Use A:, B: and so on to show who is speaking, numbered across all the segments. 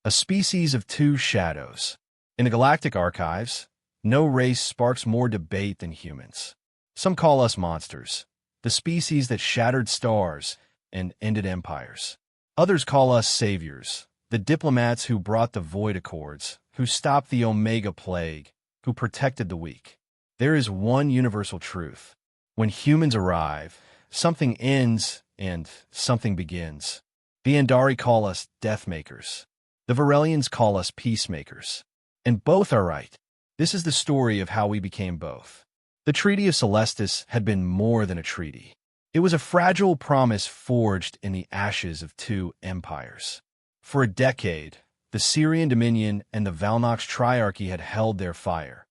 A: A species of two shadows. In the galactic archives, no race sparks more debate than humans. Some call us monsters, the species that shattered stars and ended empires. Others call us saviors, the diplomats who brought the Void Accords, who stopped the Omega Plague, who protected the weak. There is one universal truth. When humans arrive, something ends and something begins. The Andari call us Deathmakers. The Varelians call us Peacemakers. And both are right. This is the story of how we became both. The Treaty of Celestis had been more than a treaty. It was a fragile promise forged in the ashes of two empires. For a decade, the Syrian Dominion and the Valnox Triarchy had held their fire,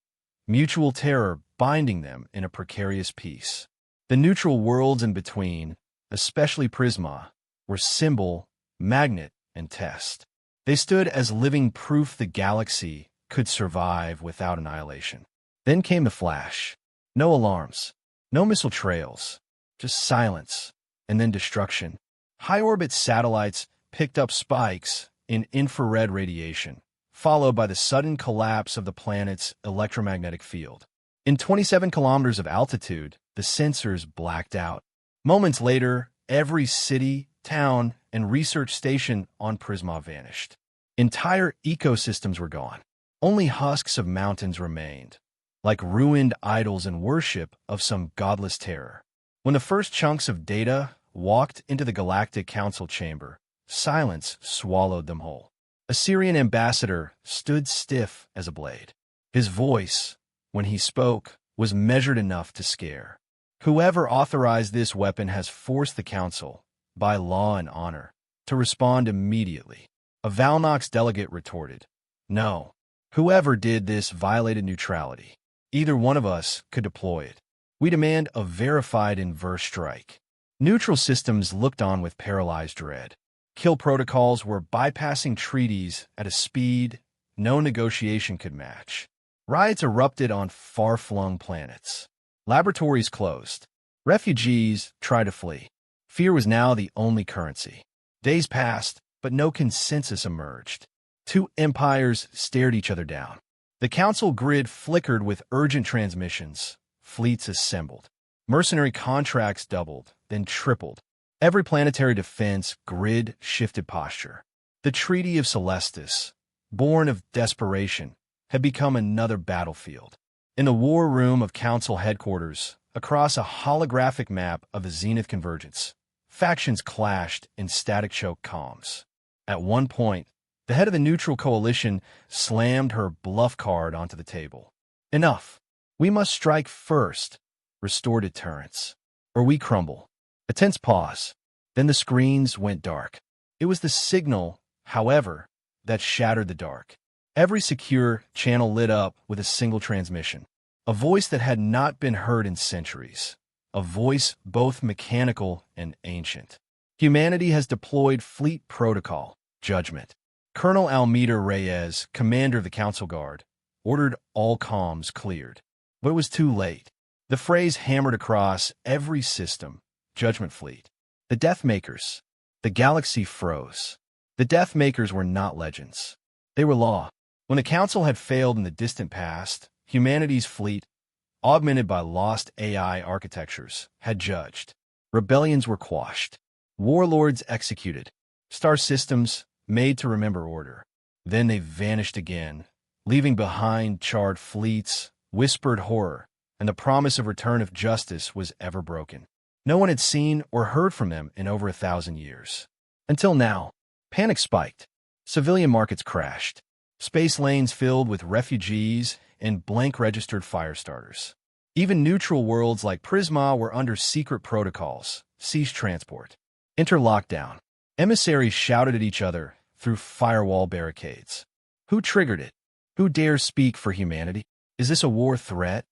A: mutual terror binding them in a precarious peace. The neutral worlds in between, especially Prisma, were symbol, magnet, and test. They stood as living proof the galaxy could survive without annihilation. Then came the flash. No alarms, no missile trails, just silence, and then destruction. High-orbit satellites picked up spikes in infrared radiation, followed by the sudden collapse of the planet's electromagnetic field. In 27 kilometers of altitude, the sensors blacked out. Moments later, every city, town, and research station on Prisma vanished. Entire ecosystems were gone. Only husks of mountains remained, like ruined idols in worship of some godless terror. When the first chunks of data walked into the Galactic Council chamber, silence swallowed them whole. A Syrian ambassador stood stiff as a blade. His voice, when he spoke, was measured enough to scare. Whoever authorized this weapon has forced the Council, by law and honor, to respond immediately. A Valnox delegate retorted, "No. Whoever did this violated neutrality. Either one of us could deploy it. We demand a verified inverse strike." Neutral systems looked on with paralyzed dread. Kill protocols were bypassing treaties at a speed no negotiation could match. Riots erupted on far-flung planets. Laboratories closed. Refugees tried to flee. Fear was now the only currency. Days passed, but no consensus emerged. Two empires stared each other down. The Council grid flickered with urgent transmissions. Fleets assembled. Mercenary contracts doubled, then tripled. Every planetary defense grid shifted posture. The Treaty of Celestis, born of desperation, had become another battlefield. In the war room of Council headquarters, across a holographic map of the Zenith Convergence, factions clashed in static choke comms. At one point, the head of the neutral coalition slammed her bluff card onto the table. "Enough. We must strike first, restore deterrence, or we crumble." A tense pause. Then the screens went dark. It was the signal, however, that shattered the dark. Every secure channel lit up with a single transmission. A voice that had not been heard in centuries. A voice both mechanical and ancient. "Humanity has deployed Fleet Protocol, Judgment." Colonel Almeida Reyes, commander of the Council Guard, ordered all comms cleared. But it was too late. The phrase hammered across every system. Judgment Fleet. The Deathmakers. The galaxy froze. The Deathmakers were not legends. They were law. When the Council had failed in the distant past, humanity's fleet, augmented by lost AI architectures, had judged. Rebellions were quashed. Warlords executed. Star systems made to remember order. Then they vanished again, leaving behind charred fleets, whispered horror, and the promise of return if justice was ever broken. No one had seen or heard from them in over 1,000 years. Until now, panic spiked. Civilian markets crashed. Space lanes filled with refugees and blank-registered firestarters. Even neutral worlds like Prisma were under secret protocols, ceased transport. Interlockdown. Emissaries shouted at each other through firewall barricades. Who triggered it? Who dares speak for humanity? Is this a war threat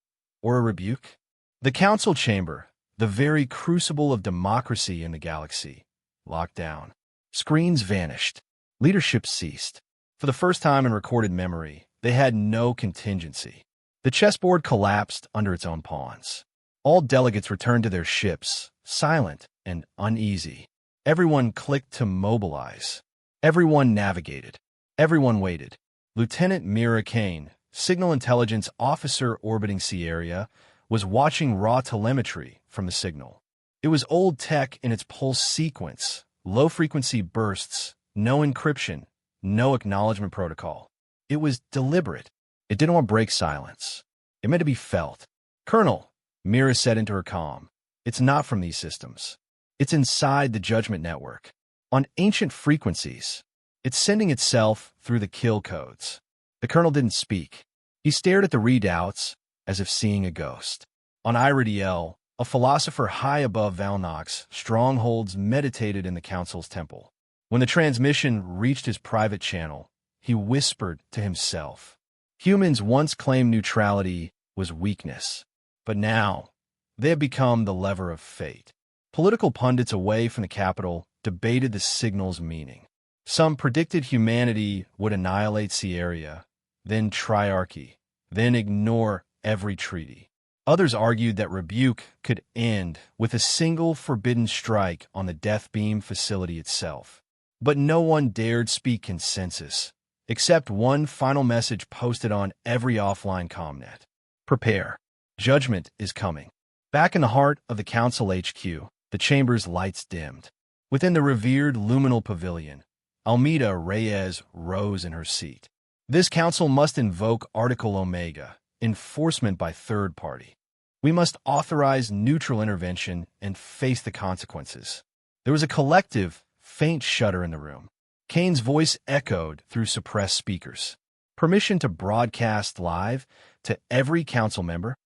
A: or a rebuke? The Council chamber, the very crucible of democracy in the galaxy, locked down. Screens vanished. Leadership ceased. For the first time in recorded memory, they had no contingency. The chessboard collapsed under its own pawns. All delegates returned to their ships, silent and uneasy. Everyone clicked to mobilize. Everyone navigated. Everyone waited. Lieutenant Mira Kane, signal intelligence officer orbiting Sierra, was watching raw telemetry from the signal. It was old tech in its pulse sequence, low-frequency bursts, no encryption, no acknowledgement protocol. It was deliberate. It didn't want to break silence. It meant to be felt. "Colonel," Mira said into her comm, "it's not from these systems. It's inside the judgment network. On ancient frequencies. It's sending itself through the kill codes." The colonel didn't speak. He stared at the readouts as if seeing a ghost. On Iridiel, a philosopher high above Valnox's strongholds meditated in the council's temple. When the transmission reached his private channel, he whispered to himself. Humans once claimed neutrality was weakness, but now they have become the lever of fate. Political pundits away from the capital debated the signal's meaning. Some predicted humanity would annihilate Sierra, then triarchy, then ignore every treaty. Others argued that rebuke could end with a single forbidden strike on the Death Beam facility itself. But no one dared speak consensus, except one final message posted on every offline commnet. Prepare. Judgment is coming. Back in the heart of the Council HQ, the chamber's lights dimmed. Within the revered luminal pavilion, Almeida Reyes rose in her seat. This council must invoke Article Omega, enforcement by third party. We must authorize neutral intervention and face the consequences. There was a collective, faint shudder in the room. Kane's voice echoed through suppressed speakers. Permission to broadcast live to every council member?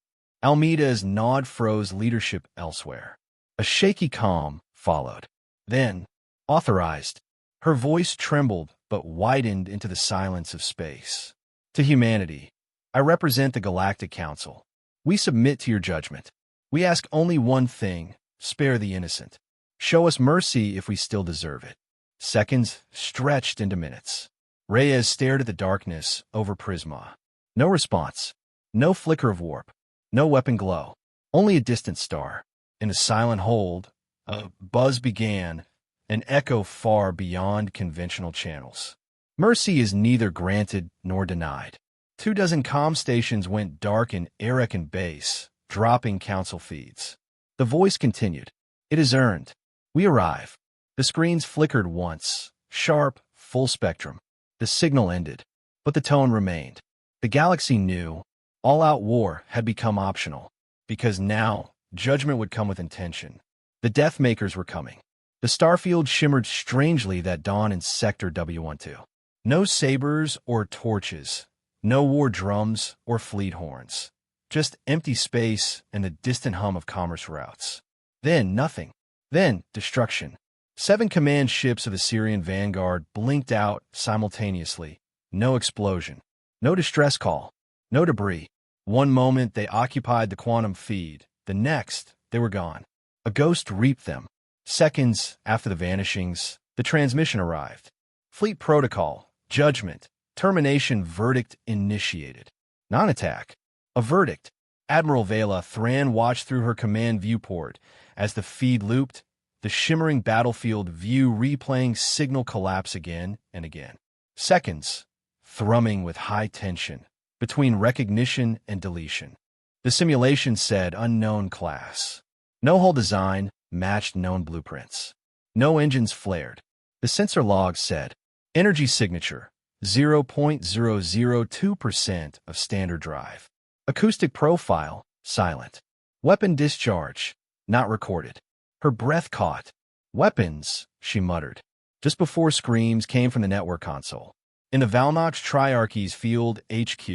A: Almeida's nod froze leadership elsewhere. A shaky calm followed. Then, authorized. Her voice trembled but widened into the silence of space. To humanity, I represent the Galactic Council. We submit to your judgment. We ask only one thing: spare the innocent. Show us mercy if we still deserve it. Seconds stretched into minutes. Reyes stared at the darkness over Prisma. No response. No flicker of warp. No weapon glow. Only a distant star. In a silent hold, a buzz began, an echo far beyond conventional channels. Mercy is neither granted nor denied. 24 comm stations went dark in Arakan base, dropping council feeds. The voice continued. It is earned. We arrive. The screens flickered once, sharp, full spectrum. The signal ended, but the tone remained. The galaxy knew all-out war had become optional, because now judgment would come with intention. The Deathmakers were coming. The starfield shimmered strangely that dawn in Sector W12. No sabers or torches, no war drums or fleet horns, just empty space and the distant hum of commerce routes. Then nothing. Then destruction. 7 command ships of Assyrian Vanguard blinked out simultaneously. No explosion. No distress call. No debris. One moment they occupied the quantum feed. The next, they were gone. A ghost reaped them. Seconds after the vanishings, the transmission arrived. Fleet protocol, judgment, termination verdict initiated. Non-attack. A verdict. Admiral Vela Thran watched through her command viewport as the feed looped, the shimmering battlefield view replaying signal collapse again and again. Seconds, thrumming with high tension, between recognition and deletion. The simulation said unknown class. No hull design matched known blueprints. No engines flared. The sensor logs said, energy signature, 0.002% of standard drive. Acoustic profile, silent. Weapon discharge, not recorded. Her breath caught. Weapons, she muttered, just before screams came from the network console. In the Valnox Triarchy's field HQ,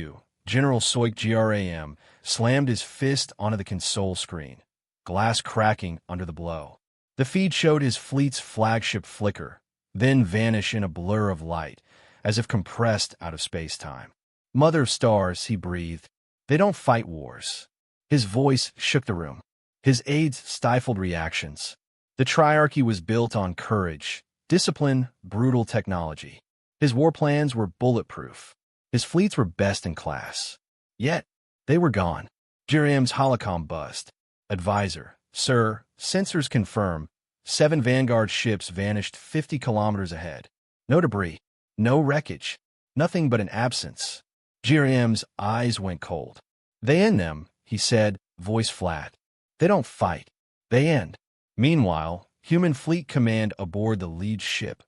A: General Soik GRAM slammed his fist onto the console screen, glass cracking under the blow. The feed showed his fleet's flagship flicker, then vanish in a blur of light, as if compressed out of space-time. Mother of stars, he breathed. They don't fight wars. His voice shook the room. His aides stifled reactions. The Triarchy was built on courage, discipline, brutal technology. His war plans were bulletproof. His fleets were best in class. Yet, they were gone. Jiram's holocom buzzed. Advisor, sir, sensors confirm. 7 Vanguard ships vanished 50 kilometers ahead. No debris. No wreckage. Nothing but an absence. GRM's eyes went cold. They end them, he said, voice flat. They don't fight. They end. Meanwhile, human fleet command aboard the lead ship,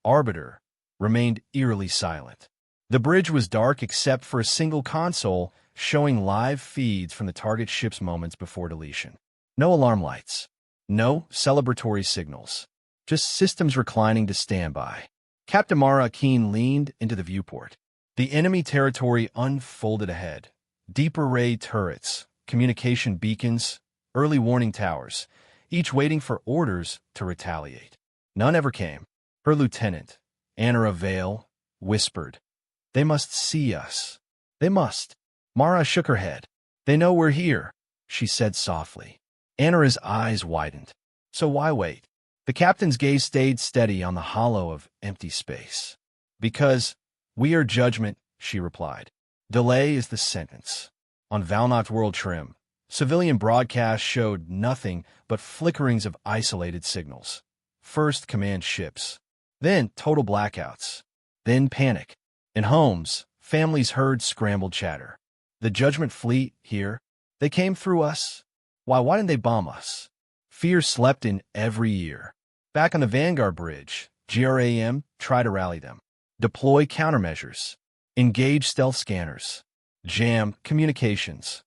A: Arbiter, remained eerily silent. The bridge was dark except for a single console showing live feeds from the target ship's moments before deletion. No alarm lights. No celebratory signals. Just systems reclining to standby. Captain Mara Keen leaned into the viewport. The enemy territory unfolded ahead. Deep array turrets, communication beacons, early warning towers, each waiting for orders to retaliate. None ever came. Her lieutenant, Anna Vale, whispered, "They must see us. They must." Mara shook her head. "They know we're here," she said softly. Anna's eyes widened. "So why wait?" The captain's gaze stayed steady on the hollow of empty space. "Because we are judgment," she replied. "Delay is the sentence." On Valnok's world trim, civilian broadcasts showed nothing but flickerings of isolated signals. First command ships, then total blackouts, then panic. In homes, families heard scrambled chatter. The judgment fleet here, they came through us. Why didn't they bomb us? Fear slept in every ear. Back on the Vanguard Bridge, GRAM tried to rally them. Deploy countermeasures. Engage stealth scanners. Jam communications.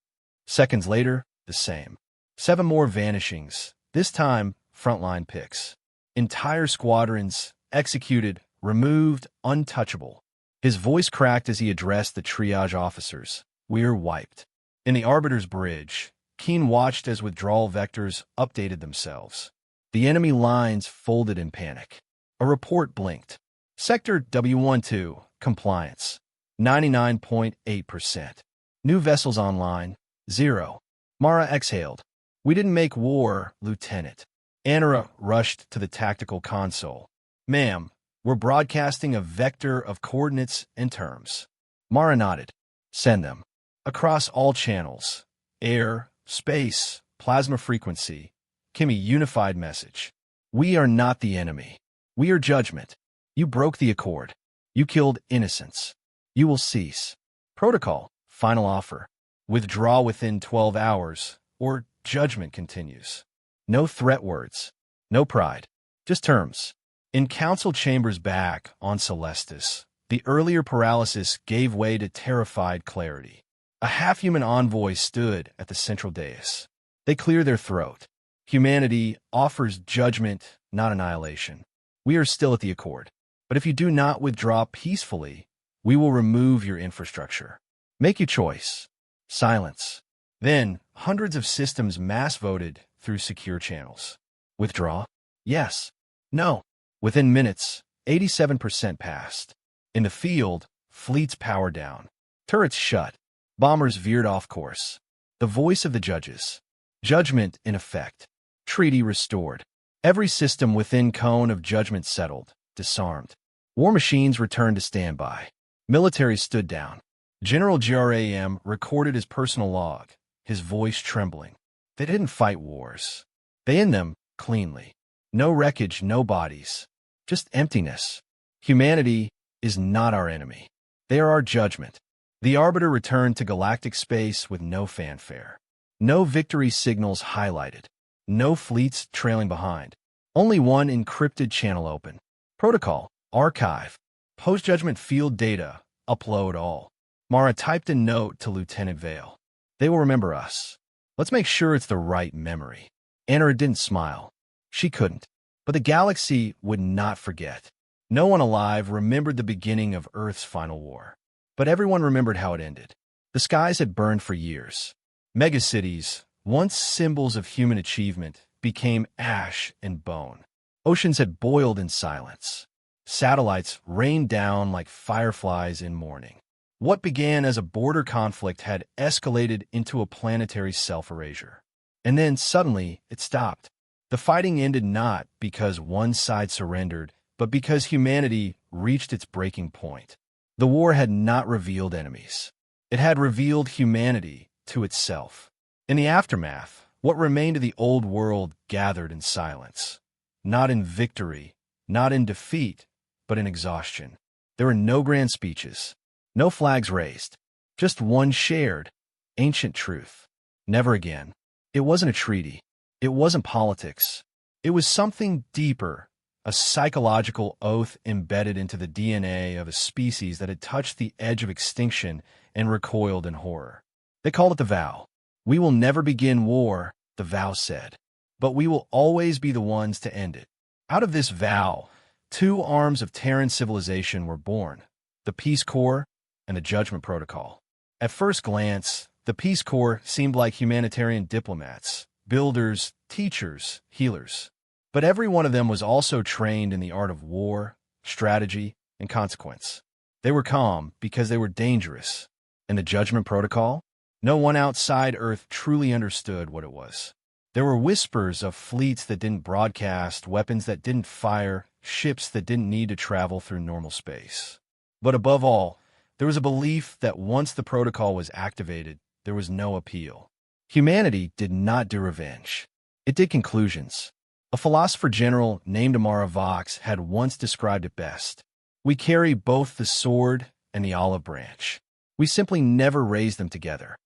A: Seconds later, the same. 7 more vanishings, this time frontline picks. Entire squadrons, executed, removed, untouchable. His voice cracked as he addressed the triage officers. "We're wiped." In the Arbiter's Bridge, Keen watched as withdrawal vectors updated themselves. The enemy lines folded in panic. A report blinked. Sector W12, compliance, 99.8%. New vessels online, 0. Mara exhaled. "We didn't make war, Lieutenant." Anna rushed to the tactical console. "Ma'am, we're broadcasting a vector of coordinates and terms." Mara nodded. "Send them. Across all channels. Air, space, plasma frequency. Kimmy, unified message. We are not the enemy. We are judgment. You broke the accord. You killed innocents. You will cease. Protocol, final offer. Withdraw within 12 hours, or judgment continues. No threat words. No pride. Just terms." In council chambers back on Celestis, the earlier paralysis gave way to terrified clarity. A half-human envoy stood at the central dais. They cleared their throat. "Humanity offers judgment, not annihilation. We are still at the accord. But if you do not withdraw peacefully, we will remove your infrastructure. Make your choice." Silence. Then, hundreds of systems mass voted through secure channels. Withdraw? Yes. No. Within minutes, 87% passed. In the field, fleets powered down. Turrets shut. Bombers veered off course. The voice of the judges. Judgment in effect. Treaty restored. Every system within cone of judgment settled, disarmed. War machines returned to standby. Military stood down. General GRAM recorded his personal log, his voice trembling. They didn't fight wars. They end them cleanly. No wreckage, no bodies. Just emptiness. Humanity is not our enemy. They are our judgment. The Arbiter returned to galactic space with no fanfare. No victory signals highlighted. No fleets trailing behind. Only one encrypted channel open. Protocol, archive, post-judgment field data, upload all. Mara typed a note to Lieutenant Vale. "They will remember us. Let's make sure it's the right memory." Anna didn't smile. She couldn't. But the galaxy would not forget. No one alive remembered the beginning of Earth's final war. But everyone remembered how it ended. The skies had burned for years. Megacities, once symbols of human achievement, became ash and bone. Oceans had boiled in silence. Satellites rained down like fireflies in mourning. What began as a border conflict had escalated into a planetary self-erasure. And then, suddenly, it stopped. The fighting ended not because one side surrendered, but because humanity reached its breaking point. The war had not revealed enemies. It had revealed humanity to itself. In the aftermath, what remained of the old world gathered in silence. Not in victory, not in defeat, but in exhaustion. There were no grand speeches, no flags raised, just one shared, ancient truth. Never again. It wasn't a treaty. It wasn't politics. It was something deeper, a psychological oath embedded into the DNA of a species that had touched the edge of extinction and recoiled in horror. They called it the vow. We will never begin war, the vow said, but we will always be the ones to end it. Out of this vow, two arms of Terran civilization were born, the Peace Corps and the Judgment Protocol. At first glance, the Peace Corps seemed like humanitarian diplomats, builders, teachers, healers. But every one of them was also trained in the art of war, strategy, and consequence. They were calm because they were dangerous. And the Judgment Protocol? No one outside Earth truly understood what it was. There were whispers of fleets that didn't broadcast, weapons that didn't fire, ships that didn't need to travel through normal space. But above all, there was a belief that once the protocol was activated, there was no appeal. Humanity did not do revenge. It did conclusions. A philosopher general named Amara Vox had once described it best. We carry both the sword and the olive branch. We simply never raise them together.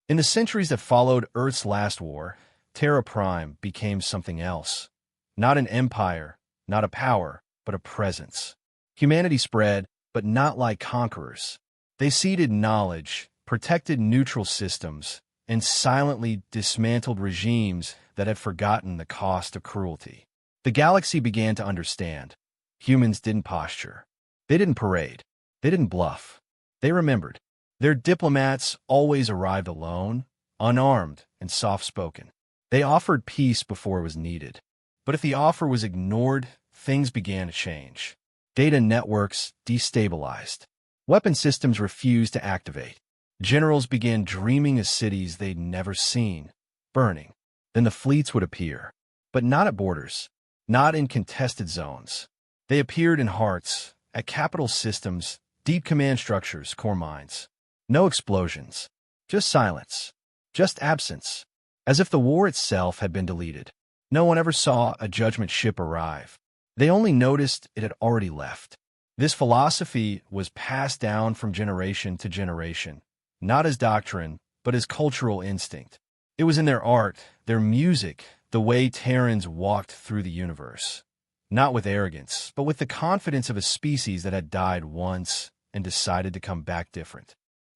A: In the centuries that followed Earth's last war, Terra Prime became something else. Not an empire, not a power, but a presence. Humanity spread, but not like conquerors. They seeded knowledge, protected neutral systems, and silently dismantled regimes that had forgotten the cost of cruelty. The galaxy began to understand. Humans didn't posture. They didn't parade. They didn't bluff. They remembered. Their diplomats always arrived alone, unarmed, and soft-spoken. They offered peace before it was needed. But if the offer was ignored, things began to change. Data networks destabilized. Weapon systems refused to activate. Generals began dreaming of cities they'd never seen, burning. Then the fleets would appear, but not at borders, not in contested zones. They appeared in hearts, at capital systems, deep command structures, core mines. No explosions, just silence, just absence, as if the war itself had been deleted. No one ever saw a judgment ship arrive. They only noticed it had already left. This philosophy was passed down from generation to generation, not as doctrine, but as cultural instinct. It was in their art, their music, the way Terrans walked through the universe. Not with arrogance, but with the confidence of a species that had died once and decided to come back different.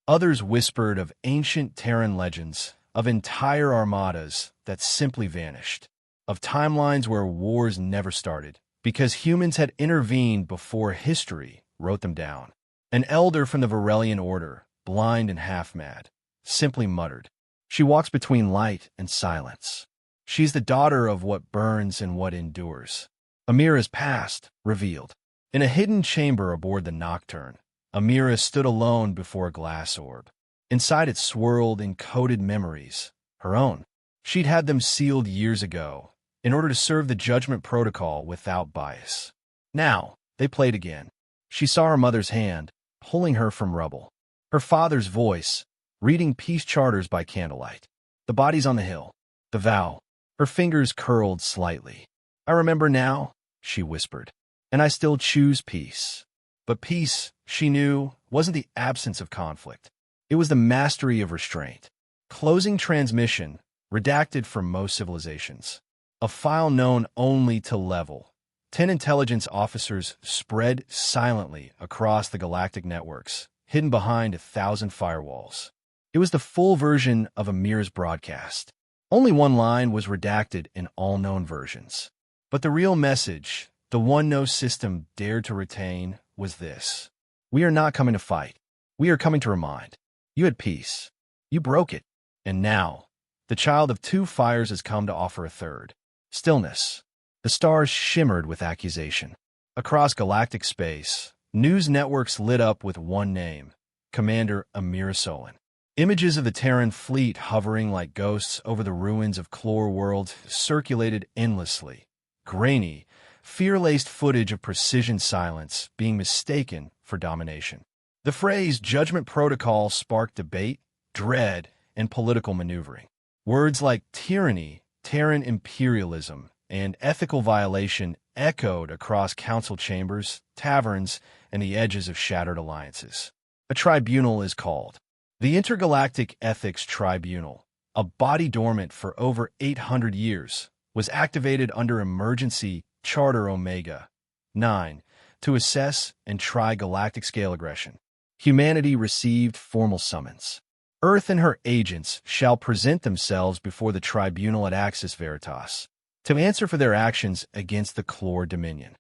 A: Others whispered of ancient Terran legends, of entire armadas that simply vanished, of timelines where wars never started, because humans had intervened before history wrote them down. An elder from the Varelian order, blind and half-mad, simply muttered, "She walks between light and silence. She's the daughter of what burns and what endures." Amira's past revealed. In a hidden chamber aboard the Nocturne, Amira stood alone before a glass orb. Inside it swirled encoded memories, her own. She'd had them sealed years ago, in order to serve the Judgment Protocol without bias. Now, they played again. She saw her mother's hand, pulling her from rubble. Her father's voice, reading peace charters by candlelight. The bodies on the hill. The vow. Her fingers curled slightly. "I remember now," she whispered, "and I still choose peace." But peace, she knew, wasn't the absence of conflict. It was the mastery of restraint. Closing transmission, redacted from most civilizations. A file known only to level. 10 intelligence officers spread silently across the galactic networks, hidden behind 1,000 firewalls. It was the full version of Amir's broadcast. Only one line was redacted in all known versions. But the real message, the one no system dared to retain, was this: "We are not coming to fight. We are coming to remind. You had peace. You broke it. And now, the child of two fires has come to offer a third. Stillness." The stars shimmered with accusation. Across galactic space, news networks lit up with one name: Commander Amira Solon. Images of the Terran fleet hovering like ghosts over the ruins of Clore World circulated endlessly. Grainy, fear-laced footage of precision silence being mistaken for domination. The phrase Judgment Protocol sparked debate, dread, and political maneuvering. Words like tyranny, Terran imperialism, and ethical violation echoed across council chambers, taverns, and the edges of shattered alliances. A tribunal is called the Intergalactic Ethics Tribunal. A body dormant for over 800 years was activated under Emergency Charter Omega 9 to assess and try galactic-scale aggression. Humanity received formal summons. Earth and her agents shall present themselves before the tribunal at Axis Veritas to answer for their actions against the Clor Dominion.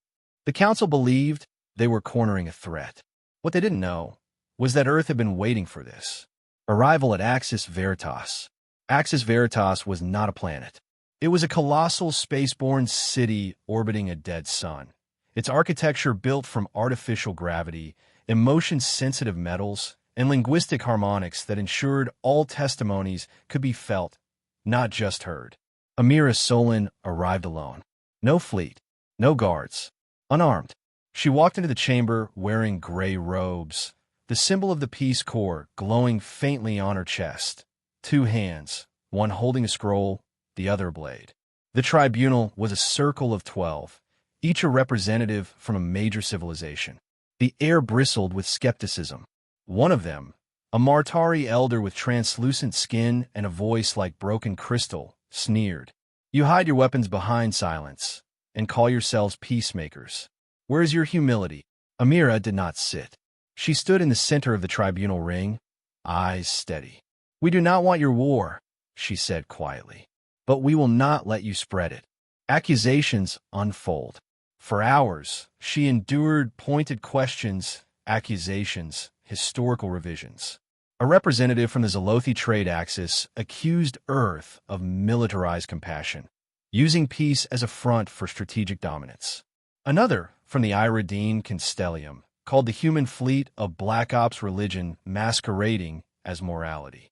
A: The Council believed they were cornering a threat. What they didn't know was that Earth had been waiting for this. Arrival at Axis Veritas. Axis Veritas was not a planet. It was a colossal spaceborne city orbiting a dead sun. Its architecture built from artificial gravity, emotion-sensitive metals, and linguistic harmonics that ensured all testimonies could be felt, not just heard. Amira Solon arrived alone. No fleet, no guards, unarmed. She walked into the chamber wearing gray robes, the symbol of the Peace Corps glowing faintly on her chest. 2 hands, one holding a scroll, the other a blade. The tribunal was a circle of 12, each a representative from a major civilization. The air bristled with skepticism. One of them, a Martari elder with translucent skin and a voice like broken crystal, sneered. "You hide your weapons behind silence and call yourselves peacemakers. Where is your humility?" Amira did not sit. She stood in the center of the tribunal ring, eyes steady. "We do not want your war," she said quietly, "but we will not let you spread it." Accusations unfold. For hours, she endured pointed questions, accusations, historical revisions. A representative from the Zolothi trade axis accused Earth of militarized compassion, using peace as a front for strategic dominance. Another, from the Iridine Constellium, called the human fleet a Black Ops religion masquerading as morality.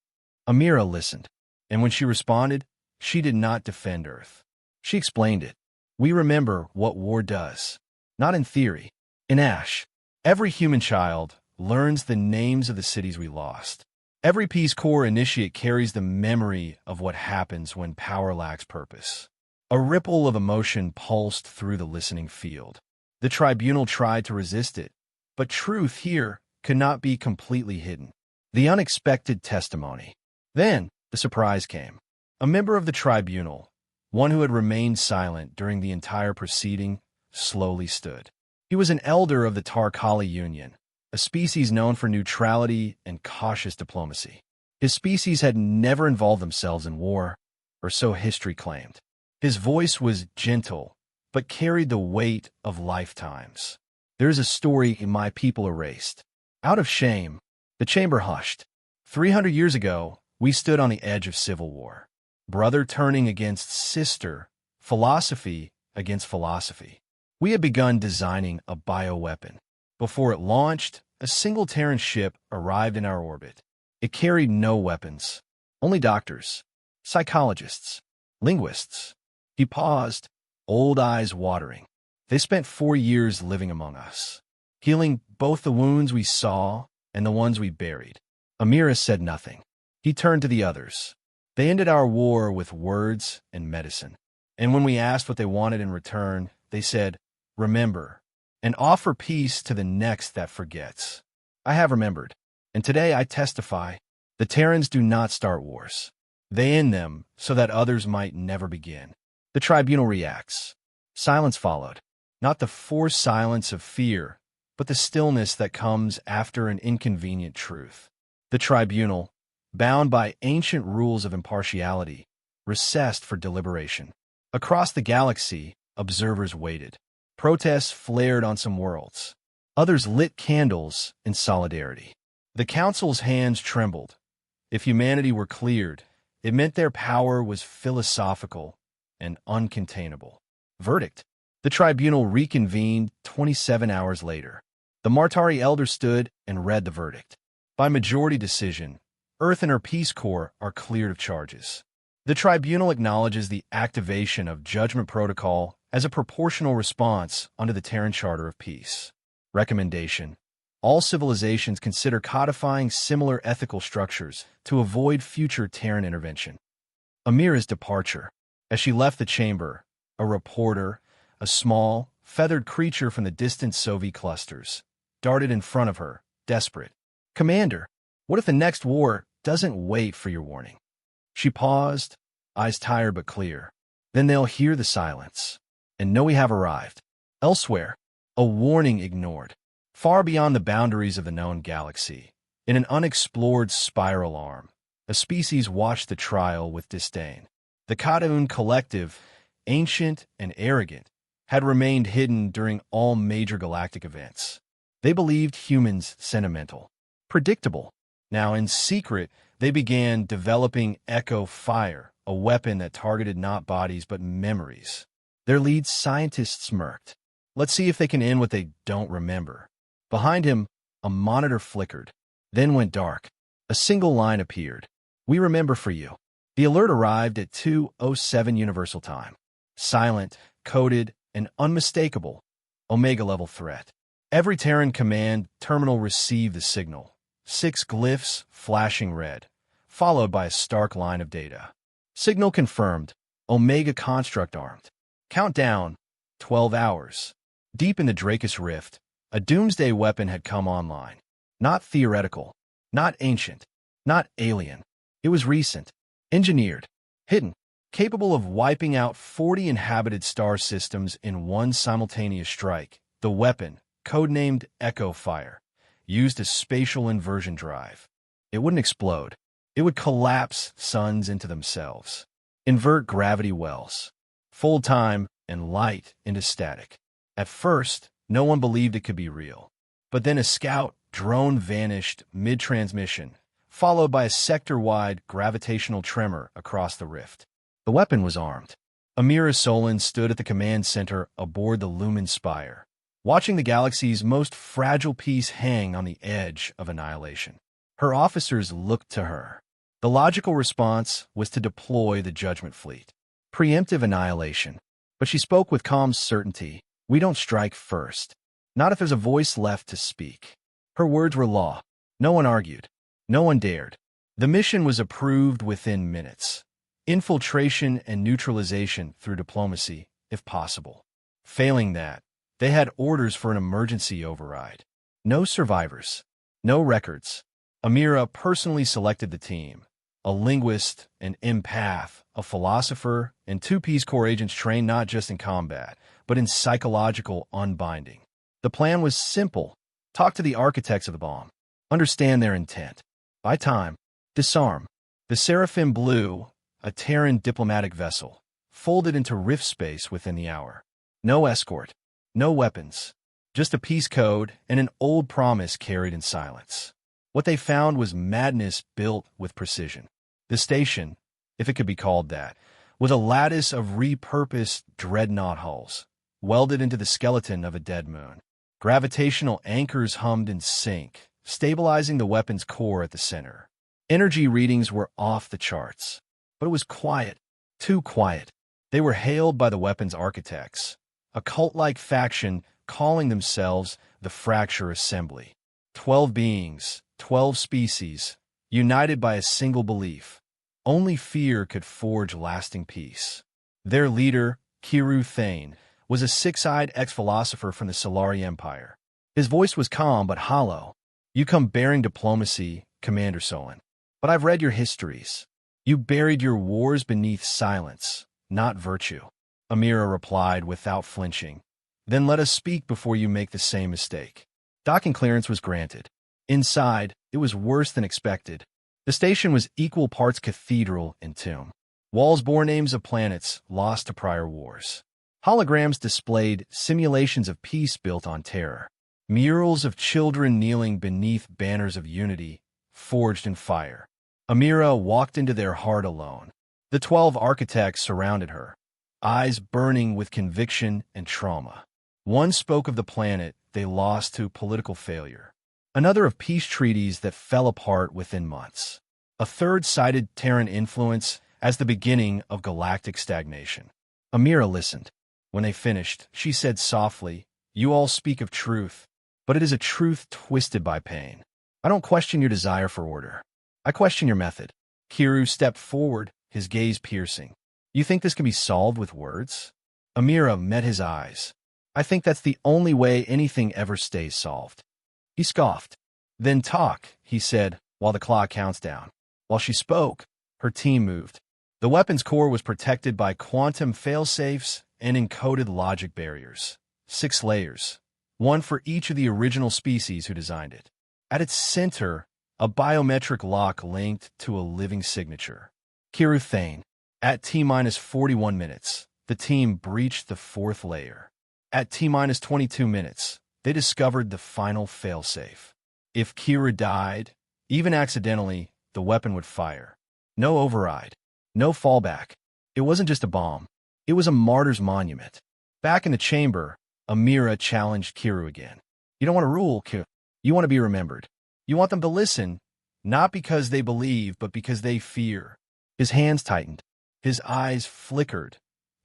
A: Amira listened, and when she responded, she did not defend Earth. She explained it. "We remember what war does, not in theory, in ash. Every human child learns the names of the cities we lost. Every Peace Corps initiate carries the memory of what happens when power lacks purpose." A ripple of emotion pulsed through the listening field. The tribunal tried to resist it, but truth here could not be completely hidden. The unexpected testimony. Then the surprise came. A member of the tribunal, one who had remained silent during the entire proceeding, slowly stood. He was an elder of the Tarkali Union, a species known for neutrality and cautious diplomacy. His species had never involved themselves in war, or so history claimed. His voice was gentle, but carried the weight of lifetimes. "There is a story my people erased. Out of shame, the chamber hushed. 300 years ago, we stood on the edge of civil war. Brother turning against sister, philosophy against philosophy. We had begun designing a bioweapon. Before it launched, a single Terran ship arrived in our orbit. It carried no weapons, only doctors, psychologists, linguists." He paused, old eyes watering. "They spent 4 years living among us, healing both the wounds we saw and the ones we buried." Amira said nothing. He turned to the others. "They ended our war with words and medicine. And when we asked what they wanted in return, they said, 'Remember, and offer peace to the next that forgets.' I have remembered, and today I testify, the Terrans do not start wars. They end them so that others might never begin." The tribunal reacts. Silence followed. Not the forced silence of fear, but the stillness that comes after an inconvenient truth. The tribunal, bound by ancient rules of impartiality, recessed for deliberation. Across the galaxy, observers waited. Protests flared on some worlds. Others lit candles in solidarity. The council's hands trembled. If humanity were cleared, it meant their power was philosophical and uncontainable. Verdict. The tribunal reconvened 27 hours later. The Martari elder stood and read the verdict. By majority decision, Earth and her Peace Corps are cleared of charges. The tribunal acknowledges the activation of Judgment Protocol as a proportional response under the Terran Charter of Peace. Recommendation. All civilizations consider codifying similar ethical structures to avoid future Terran intervention. Amira's departure. As she left the chamber, a reporter, a small, feathered creature from the distant Soviet clusters, darted in front of her, desperate. "Commander, what if the next war doesn't wait for your warning?" She paused, eyes tired but clear. "Then they'll hear the silence and know we have arrived." Elsewhere, a warning ignored. Far beyond the boundaries of the known galaxy, in an unexplored spiral arm, a species watched the trial with disdain. The Kataun Collective, ancient and arrogant, had remained hidden during all major galactic events. They believed humans sentimental, predictable. Now, in secret, they began developing Echo Fire, a weapon that targeted not bodies but memories. Their lead scientist smirked. "Let's see if they can end what they don't remember." Behind him, a monitor flickered, then went dark. A single line appeared. "We remember for you." The alert arrived at 2:07 Universal Time. Silent, coded, and unmistakable. Omega-level threat. Every Terran command terminal received the signal. 6 glyphs flashing red, followed by a stark line of data. Signal confirmed. Omega construct armed. Countdown, 12 hours. Deep in the Dracus Rift, a doomsday weapon had come online. Not theoretical, not ancient, not alien. It was recent, engineered, hidden, capable of wiping out 40 inhabited star systems in one simultaneous strike. The weapon, codenamed Echo Fire, used a spatial inversion drive. It wouldn't explode. It would collapse suns into themselves, invert gravity wells, fold time and light into static. At first, no one believed it could be real. But then a scout drone vanished mid-transmission, followed by a sector-wide gravitational tremor across the rift. The weapon was armed. Amira Solon stood at the command center aboard the Lumen Spire, watching the galaxy's most fragile piece hang on the edge of annihilation. Her officers looked to her. The logical response was to deploy the Judgment Fleet. Preemptive annihilation. But she spoke with calm certainty. "We don't strike first. Not if there's a voice left to speak." Her words were law. No one argued. No one dared. The mission was approved within minutes. Infiltration and neutralization through diplomacy, if possible. Failing that, they had orders for an emergency override. No survivors. No records. Amira personally selected the team. A linguist, an empath, a philosopher, and 2 Peace Corps agents trained not just in combat, but in psychological unbinding. The plan was simple. Talk to the architects of the bomb. Understand their intent. Buy time. Disarm. The Seraphim Blue, a Terran diplomatic vessel, folded into rift space within the hour. No escort. No weapons. Just a peace code and an old promise carried in silence. What they found was madness built with precision. The station, if it could be called that, was a lattice of repurposed dreadnought hulls, welded into the skeleton of a dead moon. Gravitational anchors hummed in sync, stabilizing the weapon's core at the center. Energy readings were off the charts, but it was quiet, too quiet. They were hailed by the weapon's architects, a cult-like faction calling themselves the Fracture Assembly. 12 beings, 12 species, united by a single belief. Only fear could forge lasting peace. Their leader, Kiru Thane, was a 6-eyed ex-philosopher from the Solari Empire. His voice was calm but hollow. "You come bearing diplomacy, Commander Solon. But I've read your histories. You buried your wars beneath silence, not virtue." Amira replied without flinching. "Then let us speak before you make the same mistake." Docking clearance was granted. Inside, it was worse than expected. The station was equal parts cathedral and tomb. Walls bore names of planets lost to prior wars. Holograms displayed simulations of peace built on terror. Murals of children kneeling beneath banners of unity, forged in fire. Amira walked into their heart alone. The 12 architects surrounded her, eyes burning with conviction and trauma. One spoke of the planet they lost to political failure. Another of peace treaties that fell apart within months. A third cited Terran influence as the beginning of galactic stagnation. Amira listened. When they finished, she said softly, "You all speak of truth, but it is a truth twisted by pain. I don't question your desire for order. I question your method." Kiru stepped forward, his gaze piercing. "You think this can be solved with words?" Amira met his eyes. "I think that's the only way anything ever stays solved. He scoffed. Then talk, he said, while the clock counts down. While she spoke, her team moved. The weapon's core was protected by quantum failsafes and encoded logic barriers. 6 layers, one for each of the original species who designed it. At its center, a biometric lock linked to a living signature. Kiru Thane. At T-minus 41 minutes, the team breached the 4th layer. At T-minus 22 minutes, they discovered the final failsafe. If Kira died, even accidentally, the weapon would fire. No override. No fallback. It wasn't just a bomb. It was a martyr's monument. Back in the chamber, Amira challenged Kiru again. You don't want to rule, Kiru. You want to be remembered. You want them to listen, not because they believe, but because they fear. His hands tightened. His eyes flickered.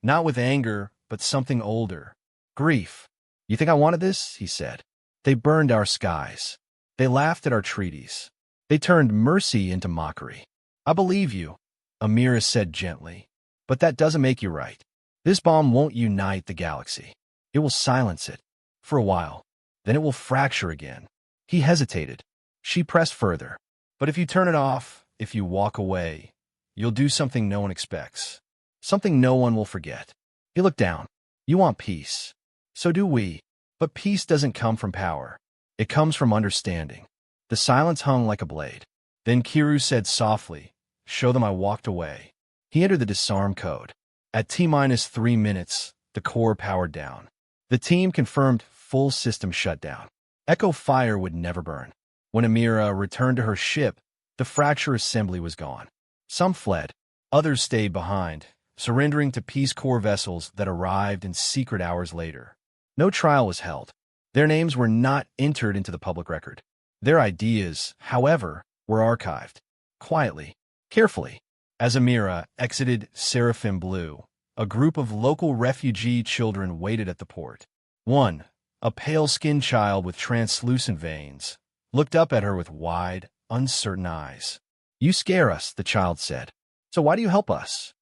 A: Not with anger, but something older. Grief. You think I wanted this? He said. They burned our skies. They laughed at our treaties. They turned mercy into mockery. I believe you, Amira said gently. But that doesn't make you right. This bomb won't unite the galaxy. It will silence it. For a while. Then it will fracture again. He hesitated. She pressed further. But if you turn it off, if you walk away, you'll do something no one expects. Something no one will forget. He looked down. You want peace. So do we. But peace doesn't come from power. It comes from understanding. The silence hung like a blade. Then Kiru said softly, show them I walked away. He entered the disarm code. At T-minus 3 minutes, the core powered down. The team confirmed full system shutdown. Echo fire would never burn. When Amira returned to her ship, the fracture assembly was gone. Some fled. Others stayed behind, surrendering to Peace Corps vessels that arrived in secret hours later. No trial was held. Their names were not entered into the public record. Their ideas, however, were archived. Quietly, carefully. As Amira exited Seraphim Blue, a group of local refugee children waited at the port. One, a pale-skinned child with translucent veins, looked up at her with wide, uncertain eyes. You scare us, the child said. So why do you help us?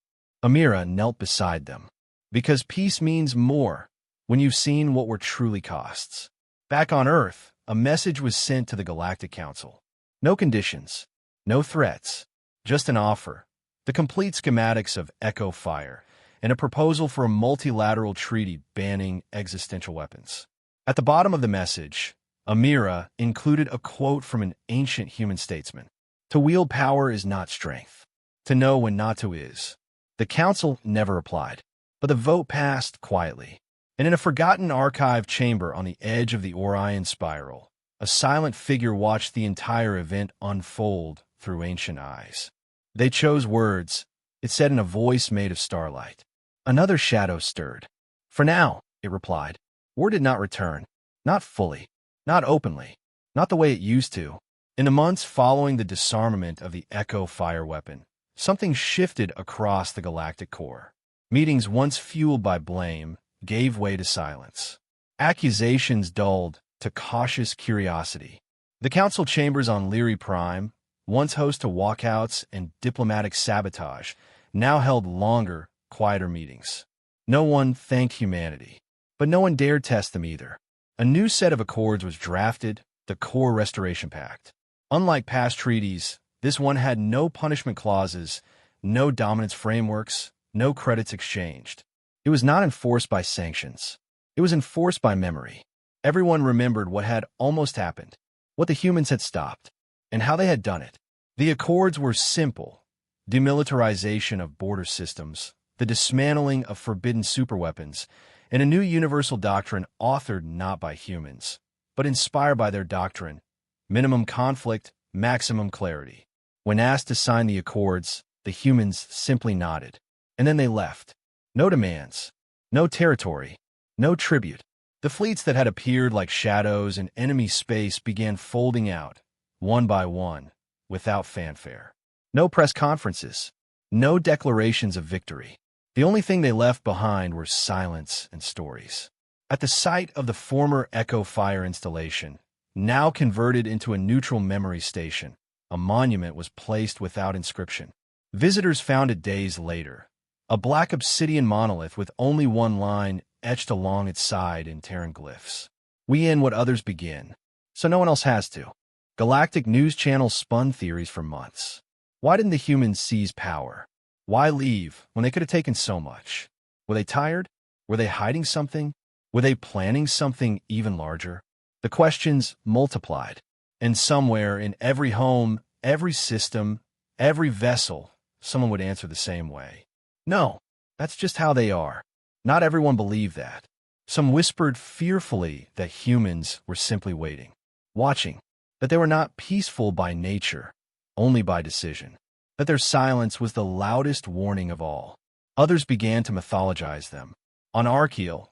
A: Amira knelt beside them. Because peace means more when you've seen what war truly costs. Back on Earth, a message was sent to the Galactic Council. No conditions, no threats, just an offer, the complete schematics of Echo Fire, and a proposal for a multilateral treaty banning existential weapons. At the bottom of the message, Amira included a quote from an ancient human statesman. To wield power is not strength. To know when not to is. The council never replied, but the vote passed quietly. And in a forgotten archive chamber on the edge of the Orion Spiral, a silent figure watched the entire event unfold through ancient eyes. They chose words, it said in a voice made of starlight. Another shadow stirred. For now, it replied. War did not return. Not fully. Not openly. Not the way it used to. In the months following the disarmament of the Echo Fire weapon, something shifted across the galactic core. Meetings once fueled by blame gave way to silence. Accusations dulled to cautious curiosity. The council chambers on Lyri Prime, once host to walkouts and diplomatic sabotage, now held longer, quieter meetings. No one thanked humanity, but no one dared test them either. A new set of accords was drafted, the Core Restoration Pact. Unlike past treaties, this one had no punishment clauses, no dominance frameworks, no credits exchanged. It was not enforced by sanctions. It was enforced by memory. Everyone remembered what had almost happened, what the humans had stopped, and how they had done it. The accords were simple: demilitarization of border systems, the dismantling of forbidden superweapons, and a new universal doctrine authored not by humans, but inspired by their doctrine: minimum conflict, maximum clarity. When asked to sign the accords, the humans simply nodded, and then they left. No demands, no territory, no tribute. The fleets that had appeared like shadows in enemy space began folding out, one by one, without fanfare. No press conferences, no declarations of victory. The only thing they left behind were silence and stories. At the site of the former Echo Fire installation, now converted into a neutral memory station, a monument was placed without inscription. Visitors found it days later, a black obsidian monolith with only one line etched along its side in Terran glyphs. We end what others begin. so no one else has to. Galactic news channels spun theories for months. Why didn't the humans seize power? Why leave when they could have taken so much? Were they tired? Were they hiding something? Were they planning something even larger? The questions multiplied. And somewhere in every home, every system, every vessel, someone would answer the same way. No, that's just how they are. Not everyone believed that. Some whispered fearfully that humans were simply waiting, watching, that they were not peaceful by nature, only by decision, that their silence was the loudest warning of all. Others began to mythologize them. On Archeal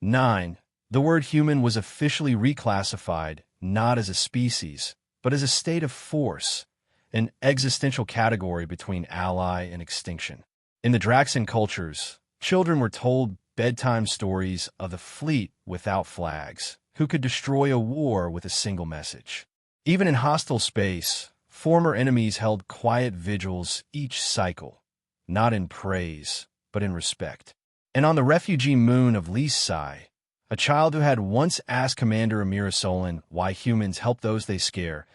A: 9, the word human was officially reclassified not as a species, but as a state of force, an existential category between ally and extinction. In the Draxan cultures, children were told bedtime stories of the fleet without flags, who could destroy a war with a single message. Even in hostile space, former enemies held quiet vigils each cycle, not in praise, but in respect. And on the refugee moon of Lisai, a child who had once asked Commander Amira Solon why humans help those they scare,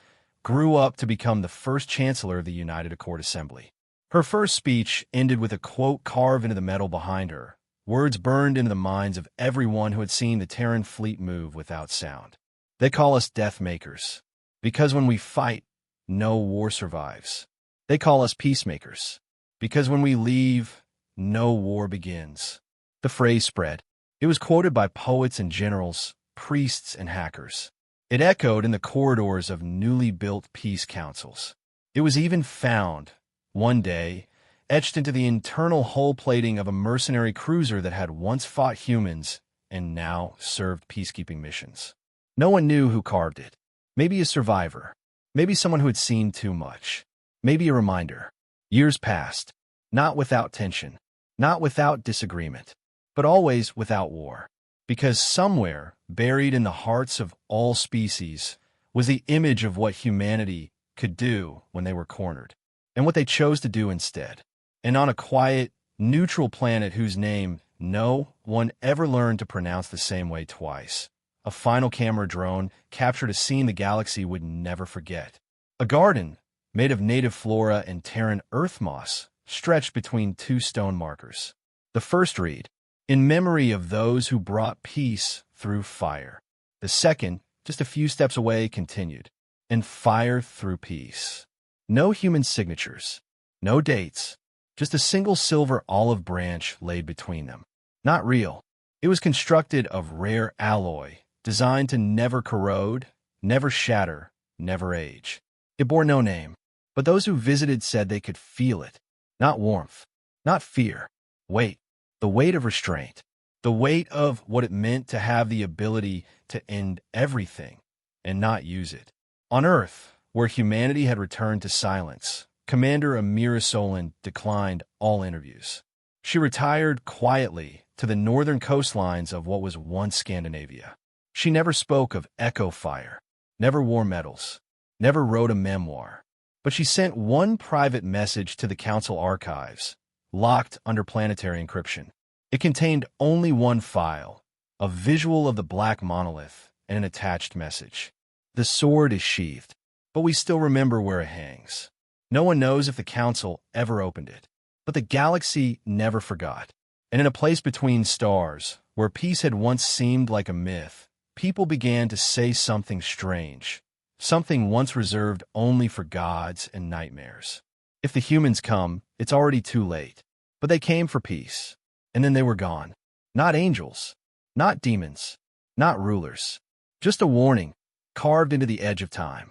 A: grew up to become the first chancellor of the United Accord Assembly. Her first speech ended with a quote carved into the metal behind her, words burned into the minds of everyone who had seen the Terran fleet move without sound. They call us Deathmakers, because when we fight, no war survives. They call us Peacemakers, because when we leave, no war begins. The phrase spread. It was quoted by poets and generals, priests and hackers. It echoed in the corridors of newly built peace councils. It was even found, one day, etched into the internal hull plating of a mercenary cruiser that had once fought humans and now served peacekeeping missions. No one knew who carved it. Maybe a survivor. Maybe someone who had seen too much. Maybe a reminder. Years passed, not without tension, not without disagreement, but always without war. Because somewhere, buried in the hearts of all species, was the image of what humanity could do when they were cornered, and what they chose to do instead. And on a quiet, neutral planet whose name no one ever learned to pronounce the same way twice, a final camera drone captured a scene the galaxy would never forget. A garden, made of native flora and Terran earth moss, stretched between two stone markers. The first read, "In memory of those who brought peace through fire." The second, just a few steps away, continued, "And fire through peace." No human signatures, no dates, just a single silver olive branch laid between them. Not real. It was constructed of rare alloy, designed to never corrode, never shatter, never age. It bore no name, but those who visited said they could feel it. Not warmth, not fear. Weight. The weight of restraint. The weight of what it meant to have the ability to end everything and not use it. On Earth, where humanity had returned to silence, Commander Amira Solon declined all interviews. She retired quietly to the northern coastlines of what was once Scandinavia. She never spoke of echo fire, never wore medals, never wrote a memoir, but she sent one private message to the Council archives, locked under planetary encryption. It contained only one file, a visual of the black monolith and an attached message. The sword is sheathed, but we still remember where it hangs. No one knows if the Council ever opened it, but the galaxy never forgot. And in a place between stars, where peace had once seemed like a myth, people began to say something strange, something once reserved only for gods and nightmares. If the humans come, it's already too late. But they came for peace, and then they were gone. Not angels, not demons, not rulers. Just a warning, carved into the edge of time.